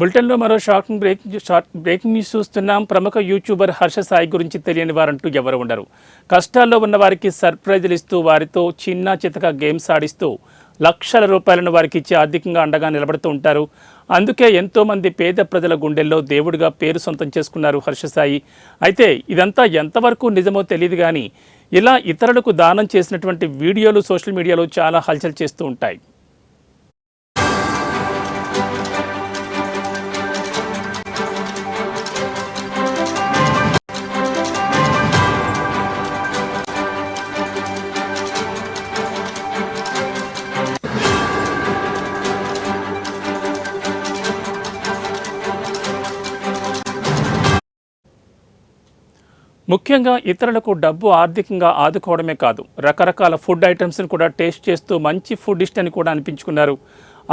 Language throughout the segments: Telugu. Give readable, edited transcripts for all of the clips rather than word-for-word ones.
బులెటిన్లో మరో బ్రేకింగ్ న్యూస్ చూస్తున్నాం. ప్రముఖ యూట్యూబర్ హర్ష సాయి గురించి తెలియని వారంటూ ఎవరు ఉండరు. కష్టాల్లో ఉన్న వారికి సర్ప్రైజులు ఇస్తూ వారితో చిన్న చితక గేమ్స్ ఆడిస్తూ లక్షల రూపాయలను వారికి ఇచ్చి ఆర్థికంగా అండగా నిలబడుతూ ఉంటారు. అందుకే ఎంతోమంది పేద ప్రజల గుండెల్లో దేవుడిగా పేరు సొంతం చేసుకున్నారు హర్ష సాయి. అయితే ఇదంతా ఎంతవరకు నిజమో తెలియదు కానీ ఇలా ఇతరులకు దానం చేసినటువంటి వీడియోలు సోషల్ మీడియాలో చాలా హల్చల్ చేస్తూ ఉంటాయి. ముఖ్యంగా ఇతరులకు డబ్బు ఆర్థికంగా ఆదుకోవడమే కాదు, రకరకాల ఫుడ్ ఐటమ్స్ని కూడా టేస్ట్ చేస్తూ మంచి ఫుడ్ ఇష్ట అని కూడా అనిపించుకున్నారు.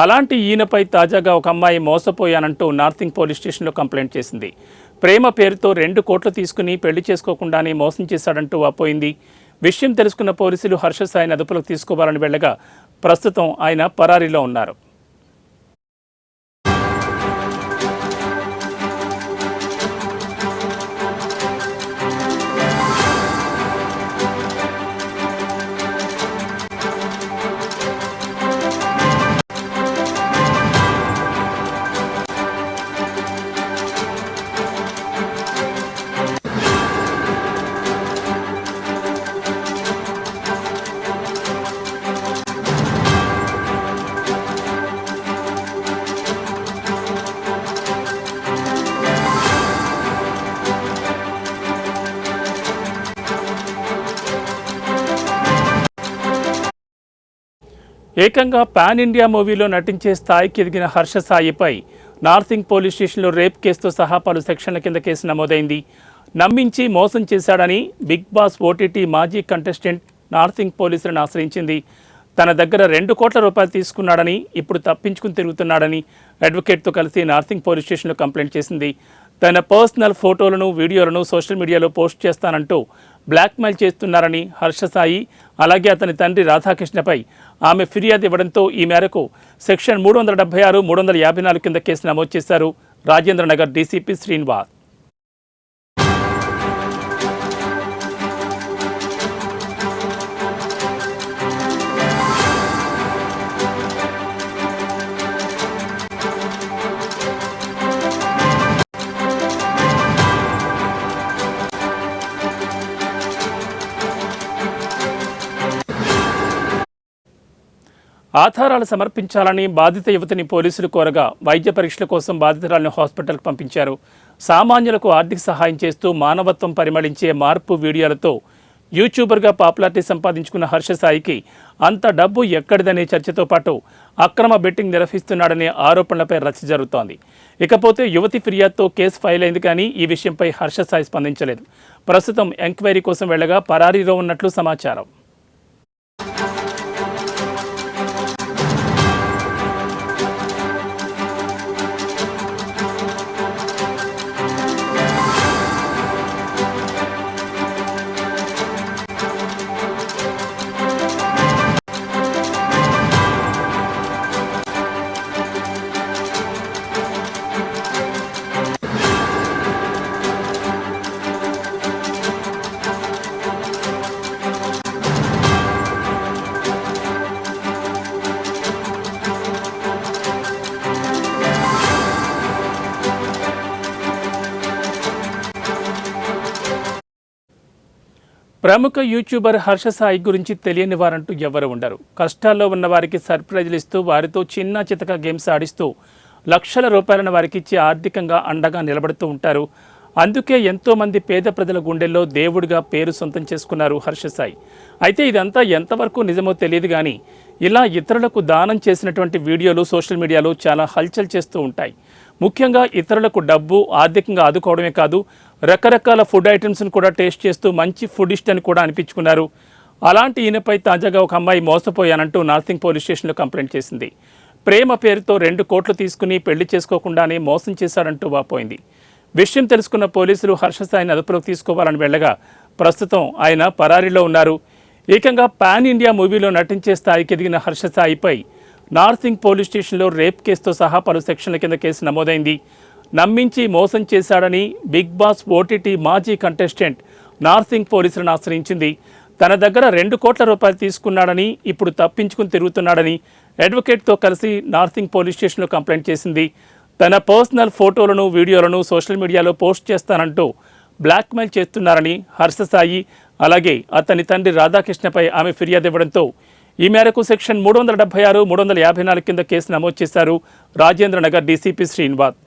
అలాంటి ఈయనపై తాజాగా ఒక అమ్మాయి మోసపోయానంటూ నార్సింగ్ పోలీస్ స్టేషన్లో కంప్లైంట్ చేసింది. ప్రేమ పేరుతో 2 కోట్లు తీసుకుని పెళ్లి చేసుకోకుండానే మోసం చేశాడంటూ వాపోయింది. విషయం తెలుసుకున్న పోలీసులు హర్ష సాయిని అదుపులోకి తీసుకోవాలని వెళ్ళగా ప్రస్తుతం ఆయన పరారీలో ఉన్నారు. ఏకంగా పాన్ ఇండియా మూవీలో నటించే స్థాయికి ఎదిగిన హర్ష సాయిపై నార్సింగ్ పోలీస్ స్టేషన్లో రేప్ కేసుతో సహా పలు సెక్షన్ల కింద కేసు నమోదైంది. నమ్మించి మోసం చేశాడని బిగ్ బాస్ ఓటీటీ మాజీ కంటెస్టెంట్ నార్సింగ్ పోలీసులను ఆశ్రయించింది. తన దగ్గర 2 కోట్ల రూపాయలు తీసుకున్నాడని, ఇప్పుడు తప్పించుకుని తిరుగుతున్నాడని అడ్వకేట్తో కలిసి నార్సింగ్ పోలీస్ స్టేషన్లో కంప్లైంట్ చేసింది. తన పర్సనల్ ఫోటోలను, వీడియోలను సోషల్ మీడియాలో పోస్ట్ చేస్తానంటూ బ్లాక్మెయిల్ చేస్తున్నారని హర్ష సాయి, అలాగే అతని తండ్రి రాధాకృష్ణపై ఆమె ఫిర్యాదు ఇవ్వడంతో ఈ మేరకు సెక్షన్ 376, 354 కింద కేసు నమోదు చేశారు రాజేంద్రనగర్ డీసీపీ శ్రీనివాస్. ఆధారాలు సమర్పించాలని బాధిత యువతిని పోలీసులు కోరగా వైద్య పరీక్షల కోసం బాధితురాలను హాస్పిటల్కి పంపించారు. సామాన్యులకు ఆర్థిక సహాయం చేస్తూ మానవత్వం పరిమళించే మార్పు వీడియోలతో యూట్యూబర్గా పాపులారిటీ సంపాదించుకున్న హర్ష సాయికి అంత డబ్బు ఎక్కడిదనే చర్చతో పాటు అక్రమ బెట్టింగ్ నిర్వహిస్తున్నాడనే ఆరోపణలపై రచ్చ జరుగుతోంది. ఇకపోతే యువతి ఫిర్యాదుతో కేసు ఫైల్ అయింది కానీ ఈ విషయంపై హర్ష సాయి స్పందించలేదు. ప్రస్తుతం ఎంక్వైరీ కోసం వెళ్ళగా పరారీలో ఉన్నట్లు సమాచారం. ప్రముఖ యూట్యూబర్ హర్ష సాయి గురించి తెలియని వారంటూ ఎవరు ఉండరు. కష్టాల్లో ఉన్న వారికి సర్ప్రైజులు ఇస్తూ వారితో చిన్న చితక గేమ్స్ ఆడిస్తూ లక్షల రూపాయలను వారికి ఇచ్చి ఆర్థికంగా అండగా నిలబడుతూ ఉంటారు. అందుకే ఎంతోమంది పేద ప్రజల గుండెల్లో దేవుడిగా పేరు సొంతం చేసుకున్నారు హర్ష సాయి. అయితే ఇదంతా ఎంతవరకు నిజమో తెలియదు కానీ ఇలా ఇతరులకు దానం చేసినటువంటి వీడియోలు సోషల్ మీడియాలో చాలా హల్చల్ చేస్తూ ఉంటాయి. ముఖ్యంగా ఇతరులకు డబ్బు ఆర్థికంగా ఆదుకోవడమే కాదు, రకరకాల ఫుడ్ ఐటమ్స్ని కూడా టేస్ట్ చేస్తూ మంచి ఫుడ్ ఇష్ట అని కూడా అనిపించుకున్నారు. అలాంటి ఈయనపై తాజాగా ఒక అమ్మాయి మోసపోయానంటూ నార్సింగ్ పోలీస్ స్టేషన్లో కంప్లైంట్ చేసింది. ప్రేమ పేరుతో 2 కోట్లు తీసుకుని పెళ్లి చేసుకోకుండానే మోసం చేశాడంటూ వాపోయింది. విషయం తెలుసుకున్న పోలీసులు హర్ష సాయిని అదుపులోకి తీసుకోవాలని వెళ్ళగా ప్రస్తుతం ఆయన పరారీలో ఉన్నారు. ఏకంగా పాన్ ఇండియా మూవీలో నటించే స్థాయికి ఎదిగిన హర్ష సాయిపై నార్సింగ్ పోలీస్ స్టేషన్లో రేప్ కేసుతో సహా పలు సెక్షన్ల కింద కేసు నమోదైంది. నమ్మించి మోసం చేశాడని బిగ్ బాస్ ఓటీటీ మాజీ కంటెస్టెంట్ నార్సింగ్ పోలీసులను ఆశ్రయించింది. తన దగ్గర 2 కోట్ల రూపాయలు తీసుకున్నాడని, ఇప్పుడు తప్పించుకుని తిరుగుతున్నాడని అడ్వకేట్తో కలిసి నార్సింగ్ పోలీస్ స్టేషన్లో కంప్లైంట్ చేసింది. తన పర్సనల్ ఫోటోలను, వీడియోలను సోషల్ మీడియాలో పోస్ట్ చేస్తానంటూ బ్లాక్మెయిల్ చేస్తున్నారని హర్షసాయి, అలాగే అతని తండ్రి రాధాకృష్ణపై ఆమె ఫిర్యాదు ఇవ్వడంతో ఈ మేరకు సెక్షన్ 376, 354 కింద కేసు నమోదు చేశారు రాజేంద్రనగర్ డీసీపీ శ్రీనివాస్.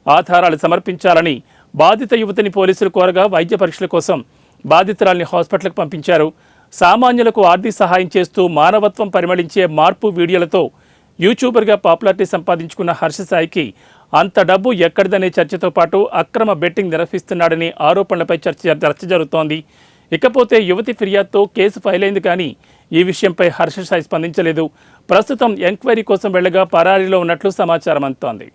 ఆధారాలు సమర్పించాలని బాధిత యువతిని పోలీసులు కోరగా వైద్య పరీక్షల కోసం బాధితురాల్ని హాస్పిటల్కి పంపించారు. సామాన్యులకు ఆర్థిక సహాయం చేస్తూ మానవత్వం పరిమళించే మార్పు వీడియోలతో యూట్యూబర్గా పాపులారిటీ సంపాదించుకున్న హర్షసాయికి అంత డబ్బు ఎక్కడిదనే చర్చతో పాటు అక్రమ బెట్టింగ్ నిర్వహిస్తున్నాడనే ఆరోపణలపై చర్చ జరుగుతోంది. ఇకపోతే యువతి ఫిర్యాదుతో కేసు ఫైల్ అయింది, కానీ ఈ విషయంపై హర్షసాయి స్పందించలేదు. ప్రస్తుతం ఎంక్వైరీ కోసం వెళ్లగా పరారీలో ఉన్నట్లు సమాచారం అందుతోంది.